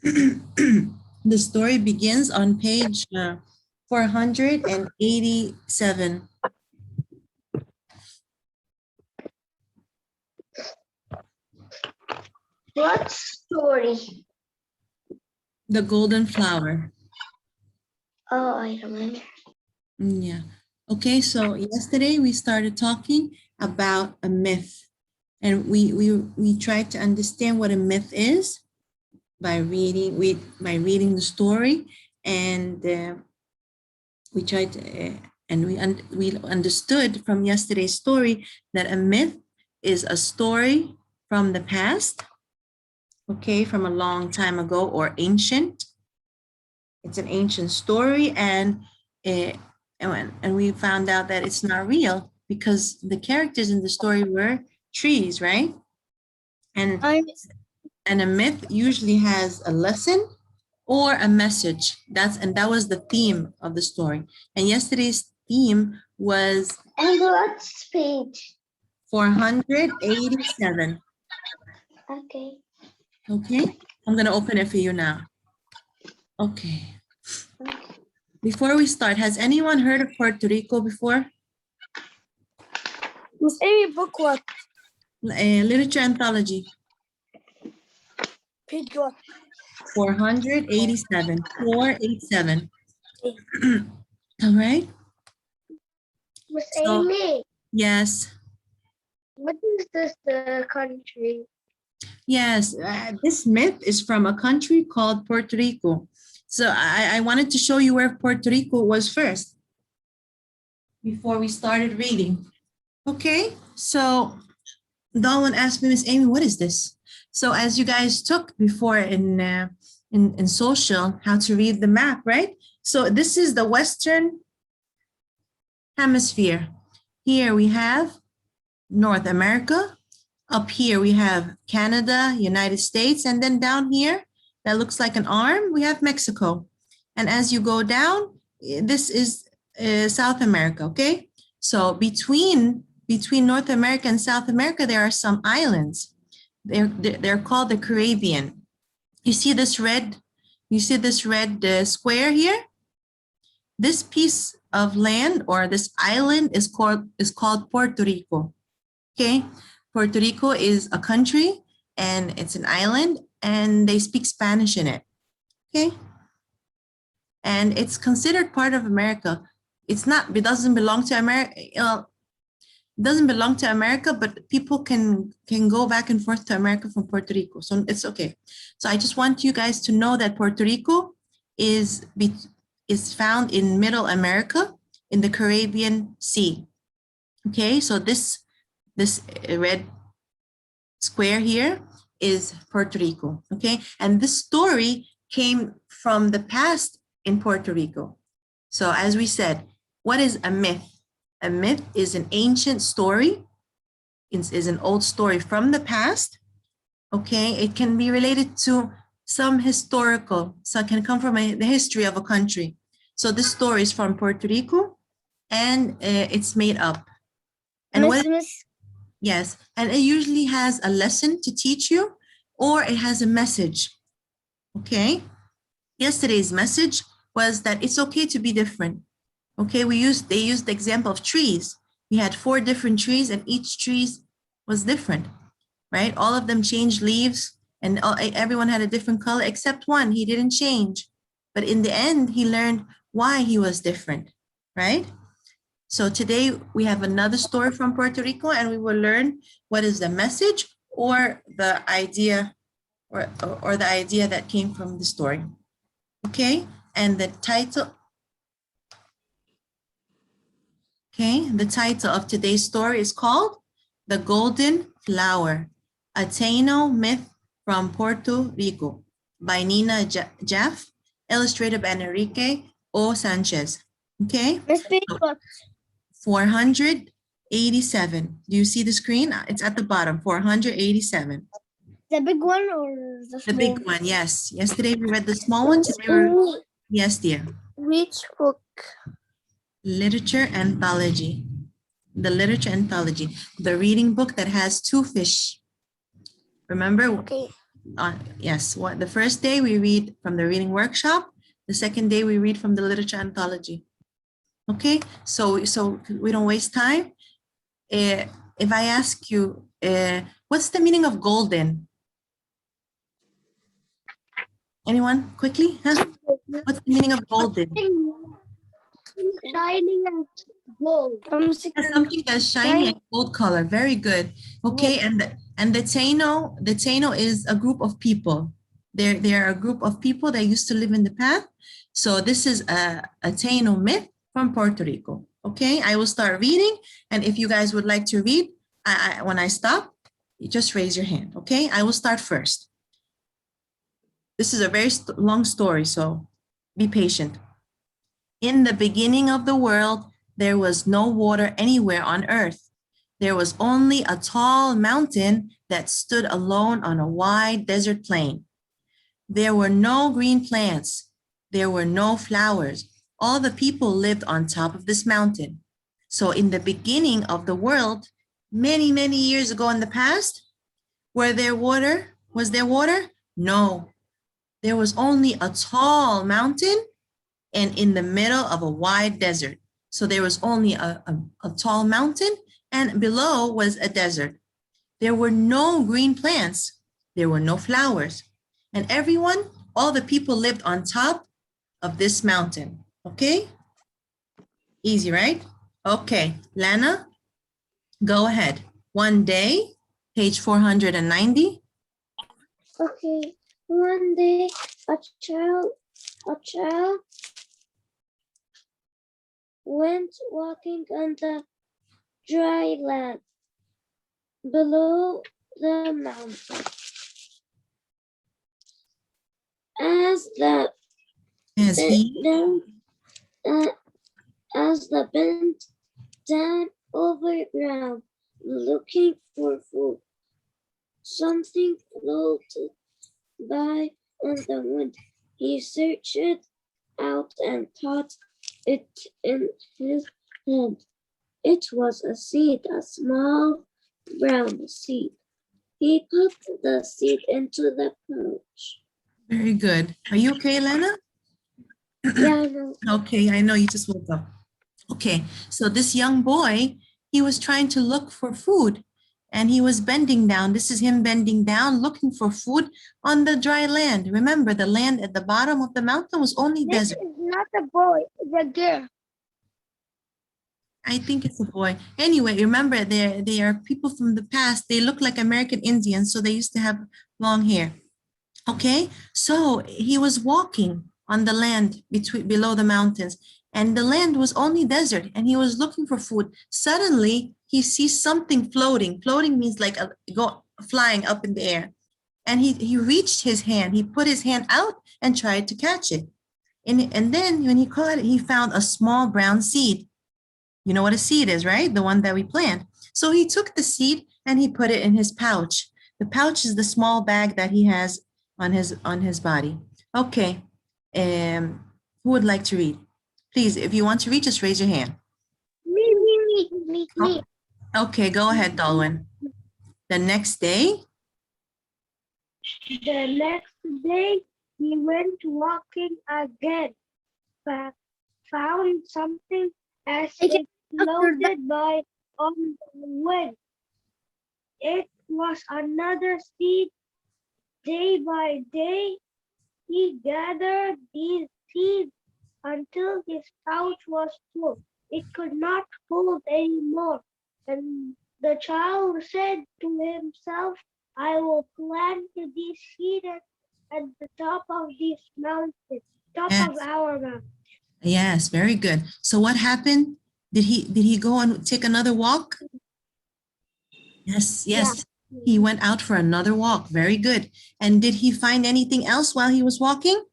The story begins on page 487. What story? The Golden Flower. Oh, I remember. Yeah. Okay, so yesterday we started talking about a myth. And we tried to understand what a myth is by reading the story, and we tried to, and we understood from yesterday's story that a myth is a story from the past, okay, from a long time ago or ancient. It's an ancient story, and we found out that it's not real because the characters in the story were trees, right? And a myth usually has a lesson or a message. That was the theme of the story. And yesterday's theme was And what page? 487. Okay. Okay, I'm gonna open it for you now. Okay. Before we start, has anyone heard of Puerto Rico before? Miss Amy, book what? Literature Anthology. Page what? 487. 487. All right. Miss So, Amy, yes. what is this country? Yes, this myth is from a country called Puerto Rico. So I wanted to show you where Puerto Rico was first before we started reading. Okay, so Dawn asked me, Miss Amy, what is this? So as you guys took before in social, how to read the map, right? So this is the Western Hemisphere. Here we have North America. Up here we have Canada, United States, and then down here, that looks like an arm, we have Mexico. And as you go down, this is South America, okay? So between North America and South America, there are some islands. They're called the Caribbean. You see this red square here? This piece of land or this island is called Puerto Rico, okay? Puerto Rico is a country and it's an island and they speak Spanish in it, okay? And it's considered part of America. It doesn't belong to America. It doesn't belong to America, but people can go back and forth to America from Puerto Rico. So it's okay. So I just want you guys to know that Puerto Rico is found in Middle America in the Caribbean Sea. Okay, so this red square here is Puerto Rico, okay? And this story came from the past in Puerto Rico. So as we said, what is a myth? A myth is an ancient story, is an old story from the past, okay? It can be related to some historical, so it can come from the history of a country. So this story is from Puerto Rico and it's made up. And yes, and it usually has a lesson to teach you or it has a message, okay? Yesterday's message was that it's okay to be different, okay? They used the example of trees. We had 4 different trees and each tree was different, right? All of them changed leaves and everyone had a different color except one, he didn't change. But in the end, he learned why he was different, right? So today we have another story from Puerto Rico and we will learn what is the message or the idea or the idea that came from the story. Okay, and the title of today's story is called The Golden Flower, a Taino myth from Puerto Rico by Nina Jaff, illustrated by Enrique O. Sanchez. Okay. 487. Do you see the screen? It's at the bottom, 487. The big one or the small? The big one, yes. Yesterday we read the small one. Yes, dear. Which book? Literature Anthology. The Literature Anthology. The reading book that has 2 fish. Remember? Okay. Yes, what the first day we read from the reading workshop. The second day we read from the literature anthology. Okay, so we don't waste time. If I ask you, what's the meaning of golden? Anyone quickly? Huh? What's the meaning of golden? Shining as gold. Something that's shiny and gold color. Very good. Okay, and the Taino is a group of people. They're a group of people that used to live in the past. So this is a Taino myth from Puerto Rico. Okay, I will start reading, and if you guys would like to read, when I stop, you just raise your hand. Okay, I will start first. This is a very long story, so be patient. In the beginning of the world, there was no water anywhere on earth. There was only a tall mountain that stood alone on a wide desert plain. There were no green plants. There were no flowers. All the people lived on top of this mountain. So in the beginning of the world, many, many years ago in the past, was there water? No. There was only a tall mountain and in the middle of a wide desert. So there was only a tall mountain and below was a desert. There were no green plants. There were no flowers. And all the people lived on top of this mountain. Okay? Easy, right? Okay, Lana, go ahead. One day, page 490. Okay. One day, a child went walking on the dry land below the mountain. As the bent down over ground, looking for food, something floated by on the wind. He searched it out and caught it in his hand. It was a seed, a small brown seed. He put the seed into the pouch. Very good. Are you okay, Lana? Yeah, I know. Okay, I know you just woke up. Okay, so this young boy, he was trying to look for food and he was bending down. This is him bending down, looking for food on the dry land. Remember, the land at the bottom of the mountain was only desert. This is not a boy, it's a girl. I think it's a boy. Anyway, remember, they are people from the past. They look like American Indians, so they used to have long hair. Okay, so he was walking on the land below the mountains, and the land was only desert, and he was looking for food. Suddenly, he sees something floating. Floating means like flying up in the air. And he reached his hand. He put his hand out and tried to catch it. And then when he caught it, he found a small brown seed. You know what a seed is, right? The one that we plant. So he took the seed and he put it in his pouch. The pouch is the small bag that he has on his body. Okay. Who would like to read? Please, if you want to read, just raise your hand. Me. Okay, go ahead, Dalwin. The next day? The next day, he went walking again, but found something as it floated by on the wind. It was another seed. Day by day, he gathered these seeds until his pouch was full. It could not hold any more. And the child said to himself, I will plant these seeds at the top of this mountain, of our mountain. Yes, very good. So what happened? Did he go and take another walk? Yes. Yeah. He went out for another walk. Very good. And did he find anything else while he was walking?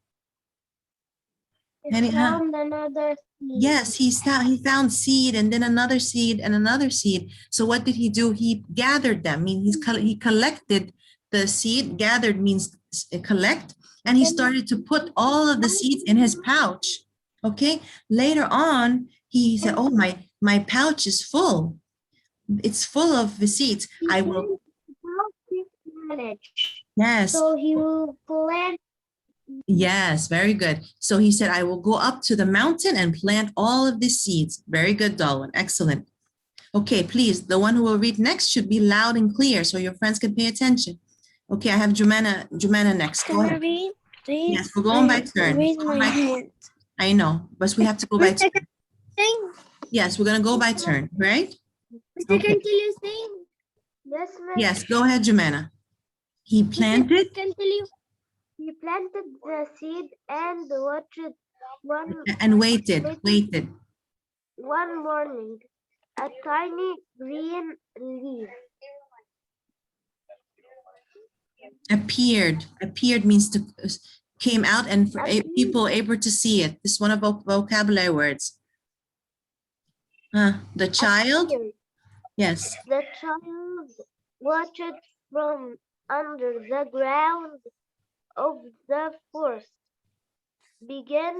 He found another seed. Yes, he found seed and then another seed and another seed. So what did he do? He gathered them. I mean, he collected the seed. Gathered means collect. And he started to put all of the seeds in his pouch. Okay. Later on, he said, oh, my pouch is full. It's full of the seeds. I will. manage. Yes. So he will plant. Yes, very good. So he said, I will go up to the mountain and plant all of these seeds. Very good, Darwin. Excellent. Okay, please, the one who will read next should be loud and clear so your friends can pay attention. Okay, I have Jumana next. Go ahead. Read, please. Yes, we're going by turn. Raise my hand. I know, but we have to go by turn. Thing. Yes, we're going to go by turn, right? Mr. Okay. Can tell you thing. Yes, ma'am. Yes, go ahead, Jumana. He planted Can tell you. He planted the seed and watched one and waited. one morning. A tiny green leaf Appeared means to came out and for appeared. people able to see it. This is one of our vocabulary words. The child. appeared. Yes. The child watched from under the ground of the forest, began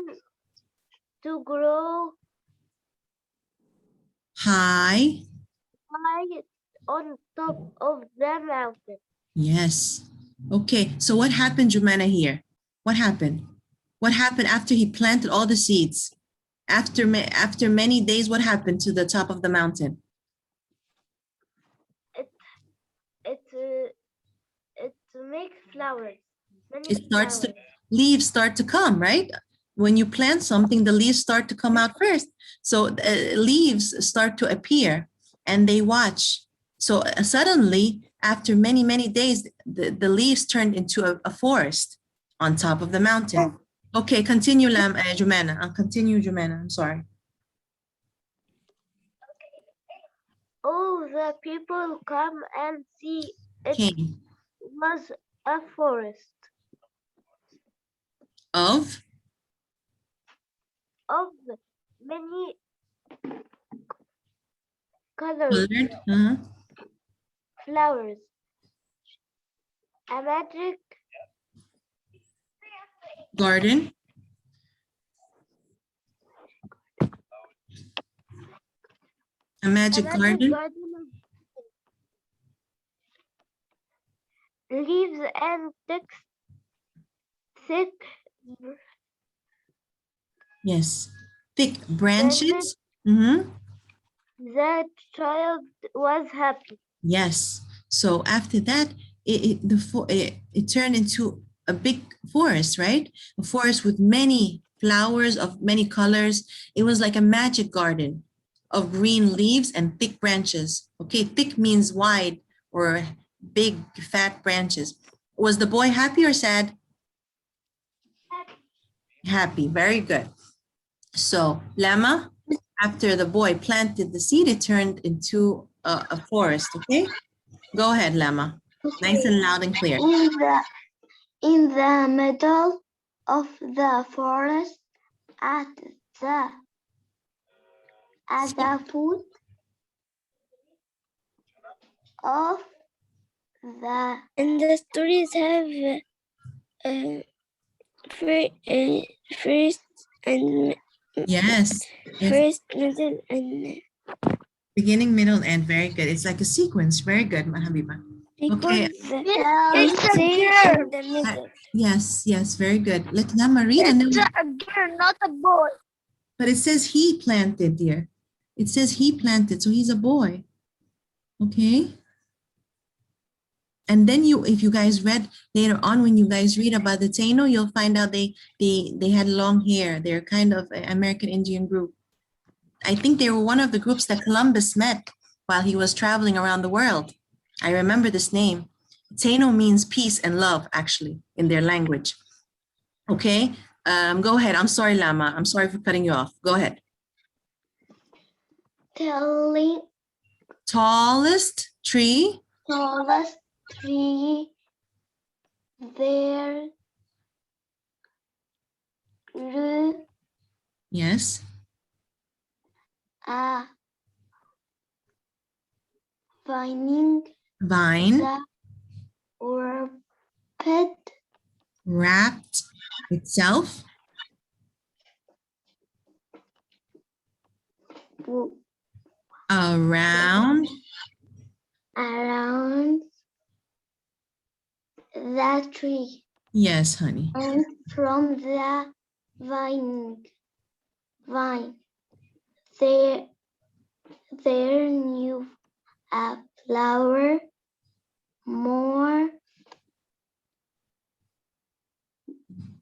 to grow High. high on top of the mountain. Yes. Okay. So what happened, Jumana, here? What happened? What happened after he planted all the seeds? After many days, what happened to the top of the mountain? It makes flowers. Many It starts to, flowers. leaves start to come, right? When you plant something, the leaves start to come out first. So leaves start to appear and they watch. So suddenly, after many, many days, the leaves turned into a forest on top of the mountain. Okay, continue, Jumana. Continue, Jumana. I'm sorry. All the people come and see. It Came was a forest of many colors, colored flowers. A magic garden. A magic garden. Leaves and thick Yes. Thick branches. Mhm. The child was happy. Yes. So after that, it turned into a big forest, right? A forest with many flowers of many colors. It was like a magic garden of green leaves and thick branches. Okay, thick means wide or big, fat branches. Was the boy happy or sad? Happy. Very good. So, Lama, after the boy planted the seed, it turned into a forest. Okay, go ahead, Lama. Nice and loud and clear. In the middle of the forest, at the foot of the And the stories have first and Yes, it's first, middle, and beginning, middle, and end. Very good. It's like a sequence. Very good, Habiba. Okay. because it says in the middle. Yes, yes, very good. Let Lama read and then. It's a girl, not a boy. But it says he planted, dear. It says he planted, so he's a boy. Okay. And then if you guys read later on, when you guys read about the Taino, you'll find out they had long hair. They're kind of an American Indian group. I think they were one of the groups that Columbus met while he was traveling around the world. I remember this name. Taino means peace and love, actually, in their language. Okay, go ahead. I'm sorry, Lama. I'm sorry for cutting you off. Go ahead. Tallest tree. Tallest tree there grew Yes. a vine or pet Wrapped itself around around the tree Yes, honey. and from the vine. There knew a flower more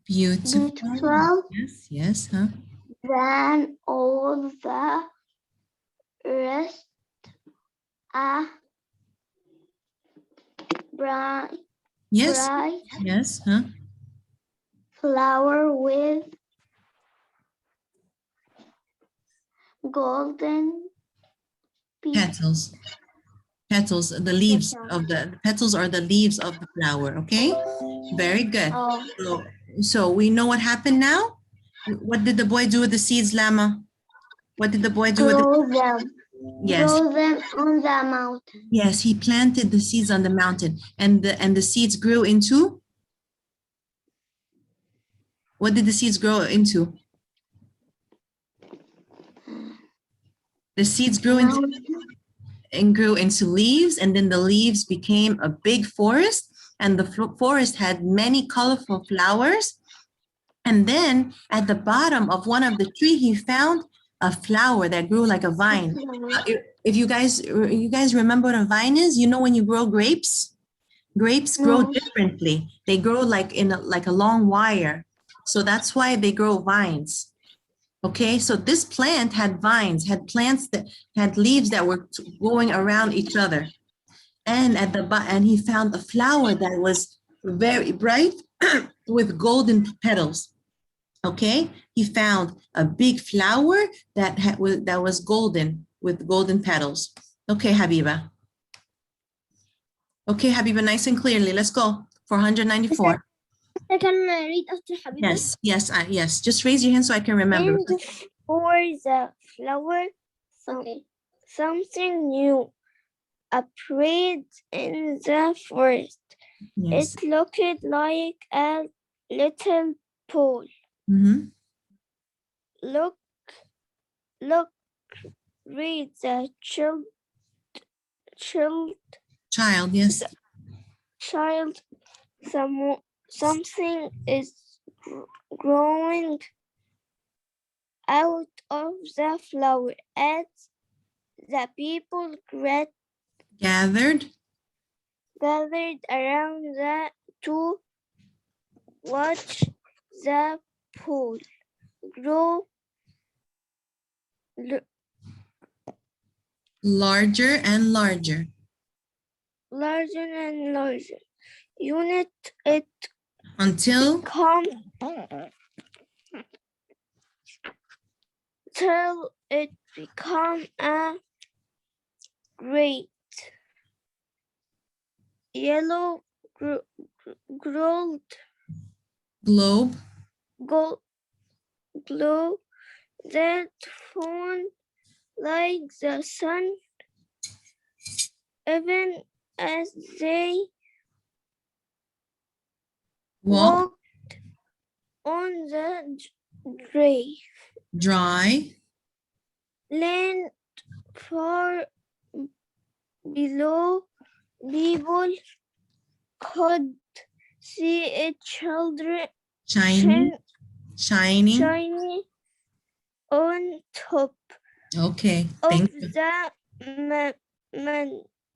Beautiful. beautiful Yes, yes, huh? than all the rest. A bright, Yes, bright yes, huh? flower with golden Petals. Petals, the leaves of the petals are the leaves of the flower, okay? Very good. of So we know what happened now? What did the boy do with the seeds, Lama? What did the boy do with the Yes, grow them on the mountain. yes, he planted the seeds on the mountain and the seeds grew into what did the seeds grow into? The seeds grew into leaves, and then the leaves became a big forest, and the forest had many colorful flowers. And then at the bottom of one of the tree, he found a flower that grew like a vine. If you guys remember what a vine is, you know when you grow grapes, grapes grow No. differently. They grow like in like a long wire. So that's why they grow vines. Okay, so this plant had vines, had plants that had leaves that were going around each other. And and he found a flower that was very bright with golden petals. Okay, he found a big flower that was golden with golden petals. Okay, Habiba. Okay, Habiba, nice and clearly. Let's go. 494. I can read after Habiba. Yes, yes, yes. Just raise your hand so I can remember. And for the flower, something new appeared in the forest. Yes. It looked like a little pool. Mm-hmm. Look, read the child, Yes. something is growing out of the flower as the people Gathered around to watch the pool grow larger and larger. larger and larger. Unit it Until till it become a great yellow globe glow that shone like the sun, even as they walked on the dry land far below. People could see its children shining on top okay of thank you. the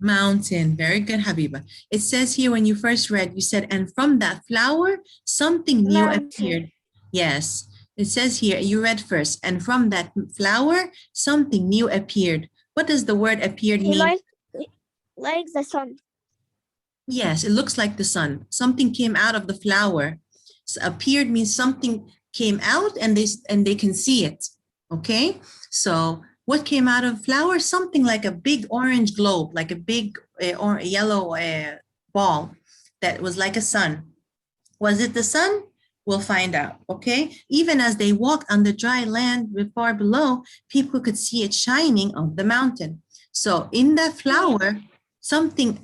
Mountain. Very good, Habiba. It says here when you first read, you said, and from that flower, something new appeared. Yes, it says here, you read first, and from that flower, something new appeared. What does the word appeared mean? Like the sun. Yes, it looks like the sun. Something came out of the flower. So appeared means something came out and they can see it. Okay, so what came out of flower? Something like a big orange globe, like a big or yellow ball that was like a sun. Was it the sun? We'll find out, okay? Even as they walked on the dry land far below, people could see it shining on the mountain. So in that flower,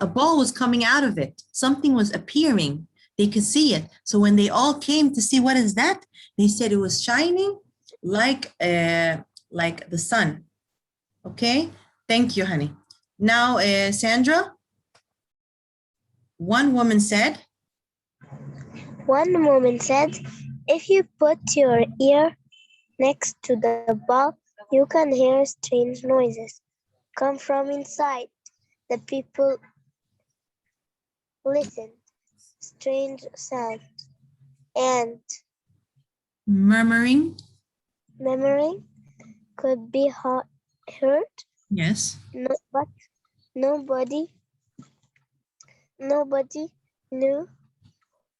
a ball was coming out of it. Something was appearing. They could see it. So when they all came to see what is that, they said it was shining like the sun. Okay, thank you, honey. Now, Sandra, one woman said, One woman said, if you put your ear next to the ball, you can hear strange noises come from inside. The people listened. Strange sound and Murmuring. murmuring could be heard, Yes. but nobody knew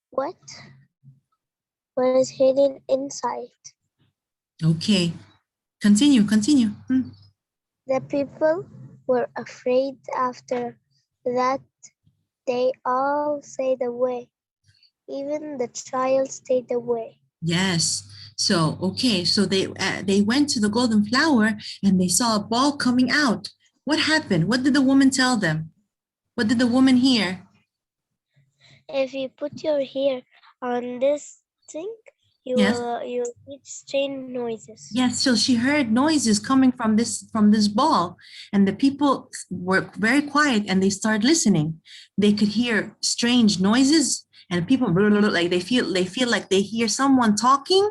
what was hidden inside. Okay. Continue. Continue. The people were afraid. After that, they all stayed away. Even the child stayed away. Yes. So, okay. So they went to the golden flower and they saw a ball coming out. What happened? What did the woman tell them? What did the woman hear? If you put your ear on this thing, Yes. you'll hear strange noises. Yes, so she heard noises coming from this ball, and the people were very quiet and they started listening. They could hear strange noises, and people like they feel like they hear someone talking,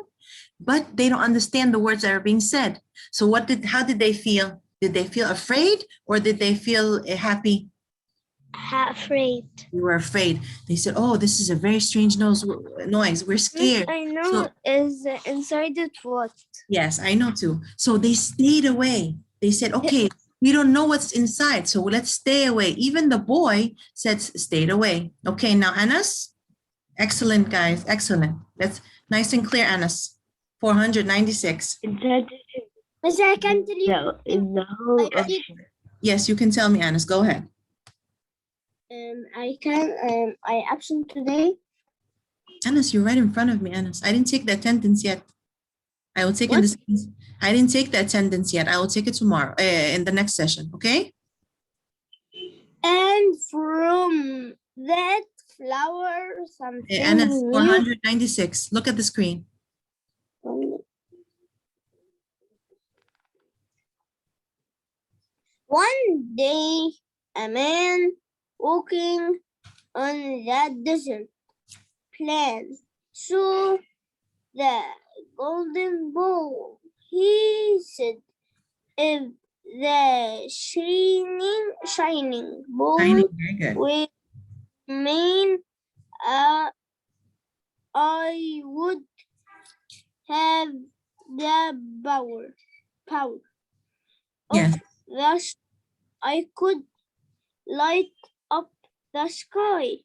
but they don't understand the words that are being said. So how did they feel? Did they feel afraid or did they feel happy? Afraid. We were afraid. They said, "Oh, this is a very strange noise. We're scared." I know So is inside it what? yes, I know too. So they stayed away. They said, "Okay, we don't know what's inside, so let's stay away." Even the boy said, "Stayed away." Okay, now Anas, excellent guys, excellent. That's nice and clear, Anas. 496. Miss, I can tell you. In the whole I- ocean. Yes, you can tell me, Anas. Go ahead. I absent today. Anas, you're right in front of me, Anas. I didn't take the attendance yet. I will take it. I didn't take the attendance yet. I will take it tomorrow in the next session. Okay. And from that flower, something Anas, new. 496. Look at the screen. One day, a man walking on that desert plain saw the golden ball. He said, if the shining ball Shining, very good. will remain, I would have the power. Yes. Thus, I could light up the sky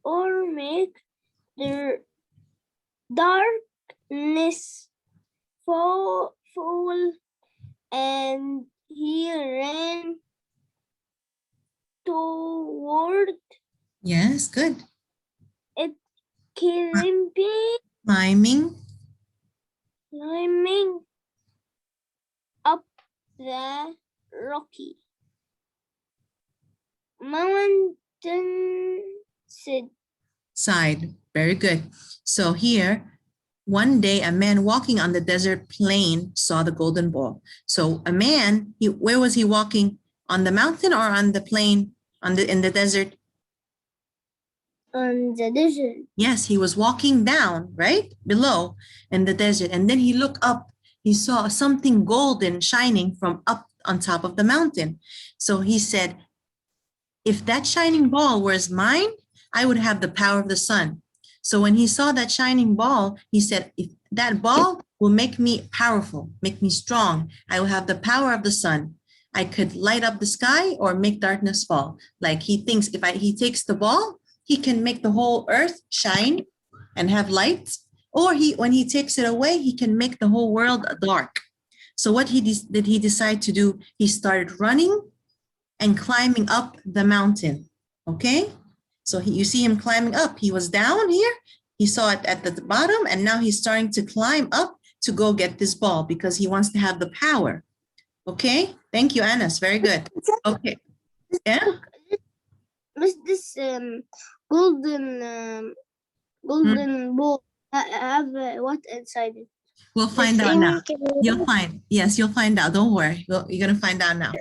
or make the darkness fall, and he ran toward Yes, good. it, climbing up the rocky mountain Side, very good. So here, one day a man walking on the desert plain saw the golden ball. So a man, where was he walking? On the mountain or on the plain? In the desert? on the desert. Yes, he was walking down, right? Below in the desert. And then he looked up. He saw something golden shining from up on top of the mountain. So he said, if that shining ball was mine, I would have the power of the sun. So when he saw that shining ball, he said, if that ball will make me powerful, make me strong, I will have the power of the sun. I could light up the sky or make darkness fall. Like he thinks if he takes the ball, he can make the whole earth shine and have light. Or when he takes it away, he can make the whole world dark. So what did he decide to do? He started running and climbing up the mountain. Okay, so you see him climbing up. He was down here, he saw it at the bottom, and now he's starting to climb up to go get this ball because he wants to have the power. Okay, thank you, Anas. Very good. Okay, yeah. This golden ball have what inside it? We'll find out now. You'll find. Yes, you'll find out. Don't worry. You're gonna find out now.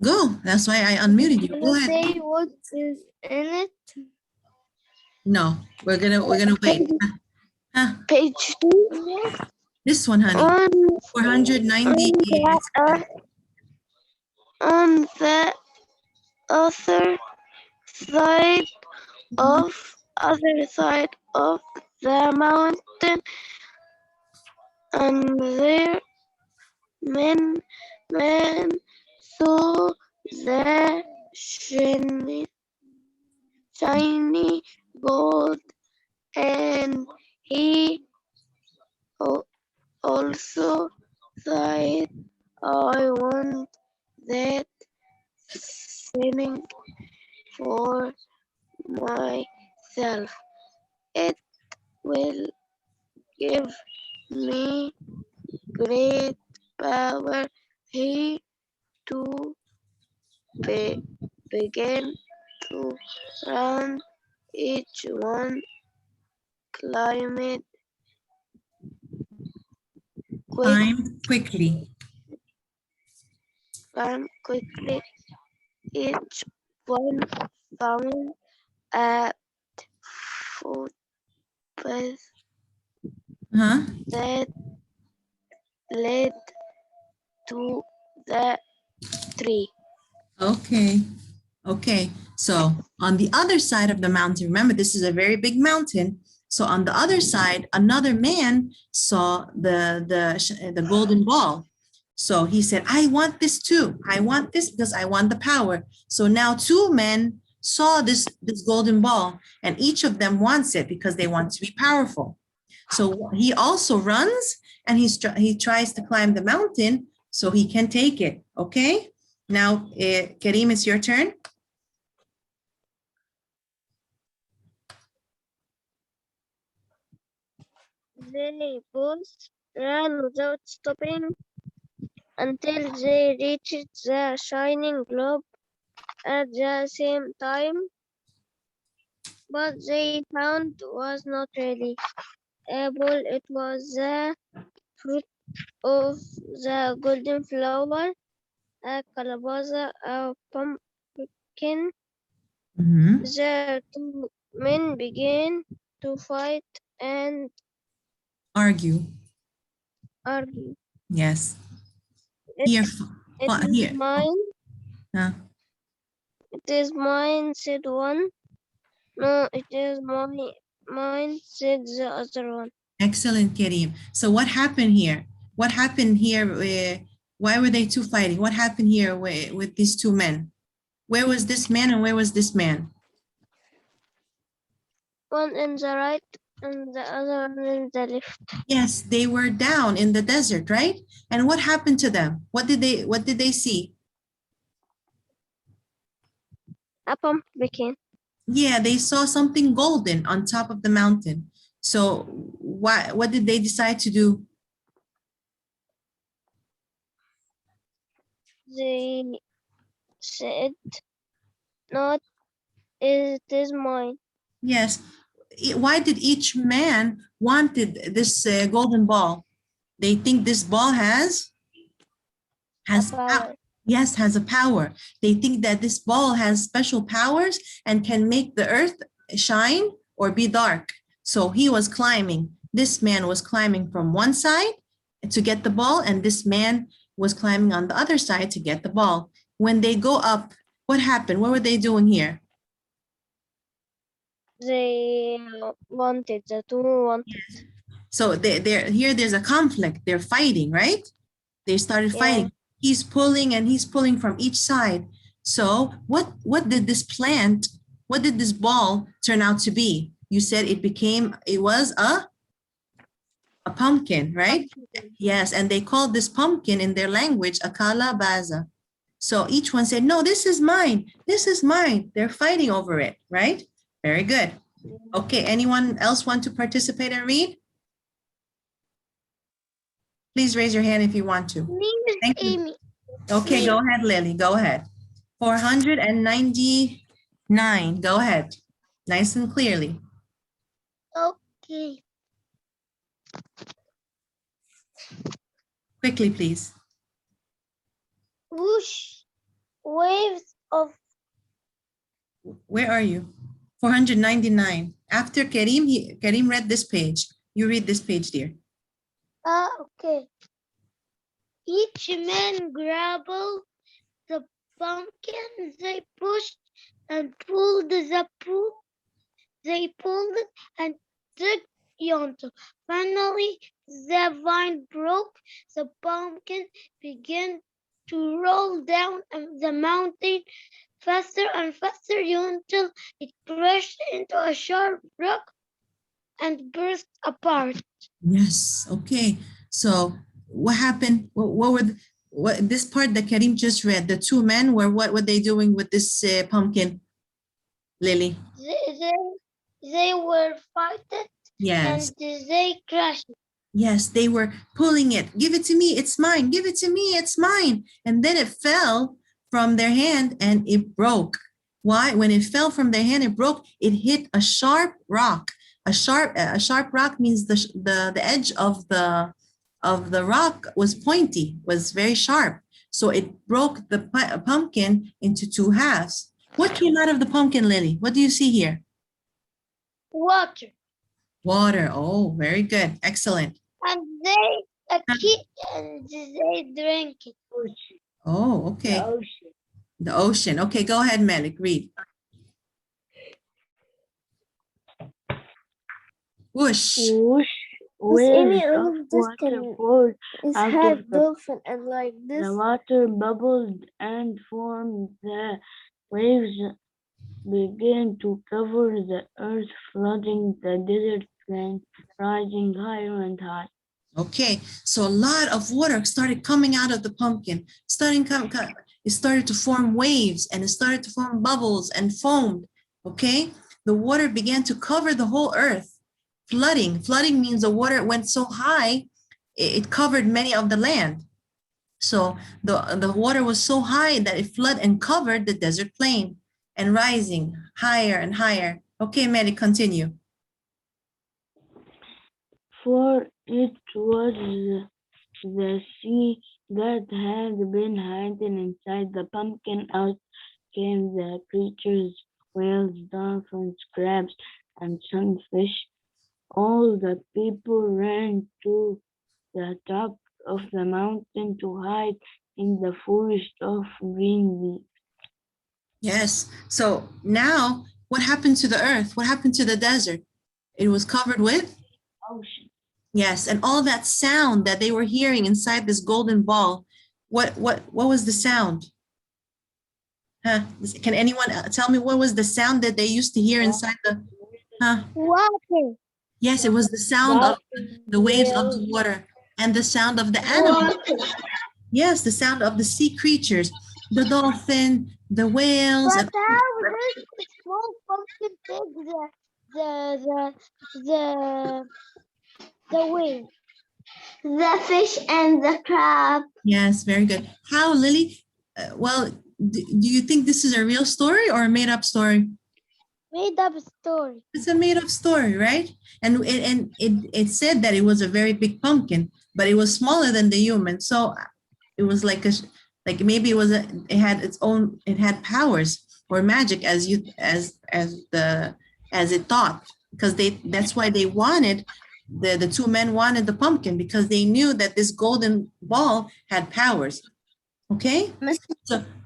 Go. That's why I unmuted you. Go ahead. Say what is in it? No, we're gonna wait. Huh, Page 2. this one, honey. On, 490. on the other side of the mountain, and there men saw the shiny gold, and he also said, I want that shining for myself. It will give me great power. He to begin to run. Each one climbed Climb quickly. quickly. Each one found a footpath Huh? that led to the tree. Okay. Okay. So on the other side of the mountain, remember this is a very big mountain. So on the other side, another man saw the golden ball. So he said, I want this too. I want this because I want the power. So now two men saw this golden ball, and each of them wants it because they want to be powerful. So he also runs, and he tries to climb the mountain so he can take it. Okay. Now, Kareem, it's your turn. They both ran without stopping until they reached the shining globe at the same time. But they found was not really apple. It was the fruit of the golden flower, a calabaza, a pumpkin. Mhm. The two men began to fight and Argue. argue. Yes. It, Here. it is Here. mine, Huh. it is mine, said one. No, it is mine, said the other one. Excellent, Kareem. So what happened here? What happened here? Why were they two fighting? What happened here with these two men? Where was this man and where was this man? One in the right and the other one in the left. Yes, they were down in the desert, right? And what happened to them? What did they see? A pumpkin. Yeah, they saw something golden on top of the mountain. So what did they decide to do? They said, not it is mine. Yes. Why did each man wanted this golden ball? They think this ball has Power. yes, has a power. They think that this ball has special powers and can make the earth shine or be dark. So he was climbing. This man was climbing from one side to get the ball, and this man was climbing on the other side to get the ball. When they go up, what happened? What were they doing here? They wanted, the two wanted. So there's a conflict. They're fighting, right? They started Yeah. fighting. He's pulling and he's pulling from each side. So what did this plant, what did this ball turn out to be? You said it was a pumpkin, right? Yes, and they called this pumpkin in their language a calabaza. So each one said, no, this is mine. This is mine. They're fighting over it, right? Very good. Okay, anyone else want to participate and read? Please raise your hand if you want to. Name Thank you. Amy. Okay, go ahead, Lily. Go ahead. 499. Go ahead. Nice and clearly. Okay. Quickly, please. Whoosh. Waves of Where are you? 499. After Karim, Karim read this page. You read this page, dear. Okay. Each man grabbed the pumpkin. They pushed and pulled the pool. They pulled it and took yonto. Finally, the vine broke. The pumpkin began to roll down the mountain faster and faster until it crashed into a sharp rock and burst apart. Yes. Okay. So what happened? What were what this part that Karim just read? The two men were what were they doing with this pumpkin, Lily? They were fighting Yes. and they crashed. Yes, they were pulling it. Give it to me. It's mine. Give it to me. It's mine. And then it fell from their hand and it broke. Why? When it fell from their hand, it broke. It hit a sharp rock. A sharp rock means the edge of the rock was pointy, was very sharp. So it broke the pumpkin into two halves. What came out of the pumpkin, Lily? What do you see here? Water. Water. Oh, very good. Excellent. And they ate and they drank it. Oh, okay. The ocean. The ocean. Okay, go ahead, Malik. Read. Whoosh. Whoosh, Any waves of of this water can poured is out half of the dolphin and like this. The water bubbled and formed. The waves began to cover the earth, flooding the desert plain, rising higher and higher. Okay, so a lot of water started coming out of the pumpkin. It started to form waves and it started to form bubbles and foamed. Okay, the water began to cover the whole earth. Flooding. Flooding means the water went so high, it covered many of the land. So the water was so high that it flooded and covered the desert plain and rising higher and higher. Okay, Mary, continue. For it was the sea that had been hiding inside the pumpkin. Out came the creatures, whales, dolphins, crabs, and sunfish. All the people ran to the top of the mountain to hide in the forest of green leaves. Yes. So now what happened to the earth? What happened to the desert? It was covered with? Ocean. Yes. And all that sound that they were hearing inside this golden ball, what was the sound? Huh? Can anyone tell me what was the sound that they used to hear inside the, huh? Water. Yes, it was the sound of the waves of the water and the sound of the animals. Yes, the sound of the sea creatures, the dolphin, the whales. But how this small pumpkin take the wing? The fish and the crab. Yes, very good. How, Lily? Well, do you think this is a real story or a made-up story? Made up story. It's a made-up story, right? And it said that it was a very big pumpkin, but it was smaller than the human. So it was like maybe it had its own, it had powers or magic as it thought, because that's why they wanted the two men wanted the pumpkin, because they knew that this golden ball had powers. Okay,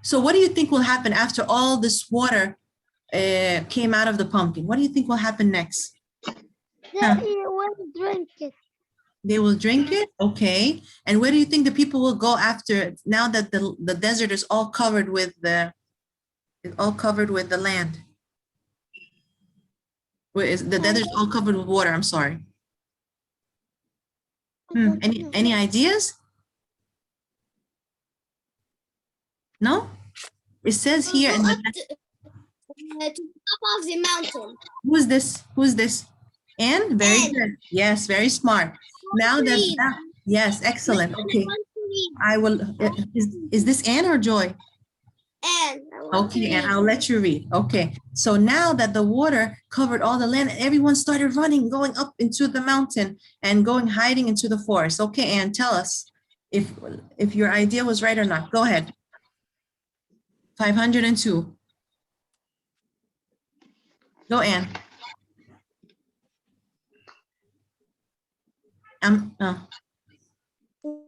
so what do you think will happen after all this water came out of the pumpkin? What do you think will happen next? They will drink it. They will drink it? Okay. And where do you think the people will go after, now that the desert is all covered with the land? Where is the desert all covered with water? I'm sorry. Any ideas? No? It says here in the To the top of the mountain. Who's this? Who's this? Anne? Very good. Yes, very smart. Now that, yes, excellent. Okay. I will, is this Anne or Joy? And Okay, and I'll let you read. Okay, so now that the water covered all the land, everyone started running, going up into the mountain and hiding into the forest. Okay, Anne, tell us if your idea was right or not. Go ahead. 502. Go, Anne. Oh,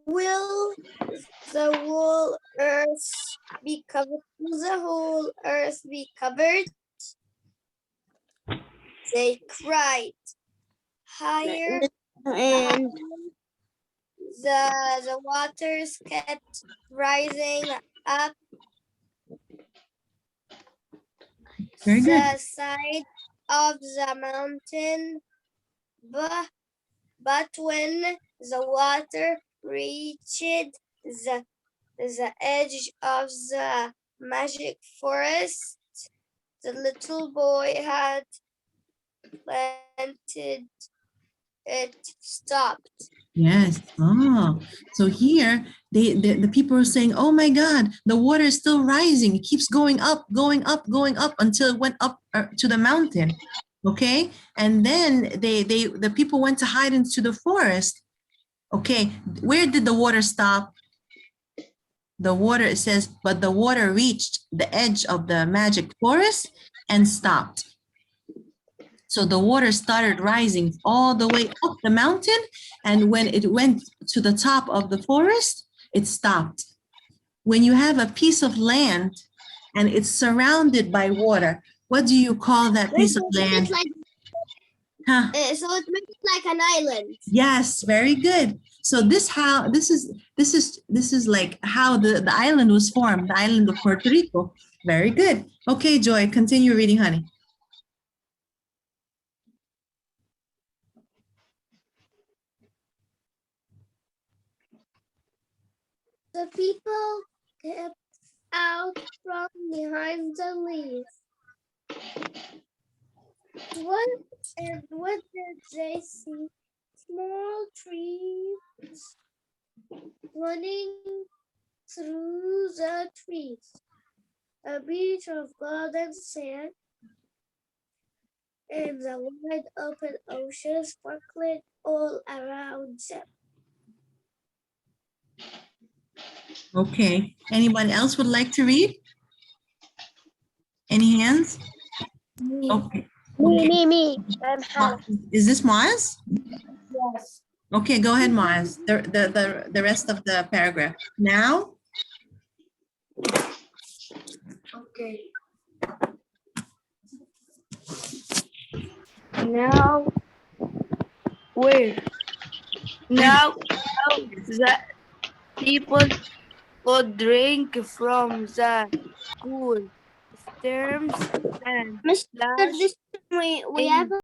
Will the whole earth be covered? Will the whole earth be covered? They cried. Higher and the waters kept rising up very good. the side of the mountain, but when the water reached the edge of the magic forest, the little boy had planted it stopped. Yes. Oh, so here the people are saying, "Oh my God, the water is still rising. It keeps going up, going up, going up until it went up to the mountain." Okay, and then the people went to hide into the forest. Okay, where did the water stop? The water, it says, but the water reached the edge of the magic forest and stopped. So the water started rising all the way up the mountain. And when it went to the top of the forest, it stopped. When you have a piece of land and it's surrounded by water, what do you call that piece of land? Huh? So it makes it like an island. Yes, very good. So this is like how the island was formed, the island of Puerto Rico. Very good. Okay, Joy, continue reading, honey. The people kept out from behind the leaves. What did they see? Small trees running through the trees. A beach of golden sand and the wide open ocean sparkling all around them. Okay. Anyone else would like to read? Any hands? Okay. Okay. Me. I'm Hannah. Is this Maz? Yes. Okay, go ahead, Maz. The rest of the paragraph. Now, Okay. Now, where? Now the people could drink from the cool streams and Mr. splash This we in have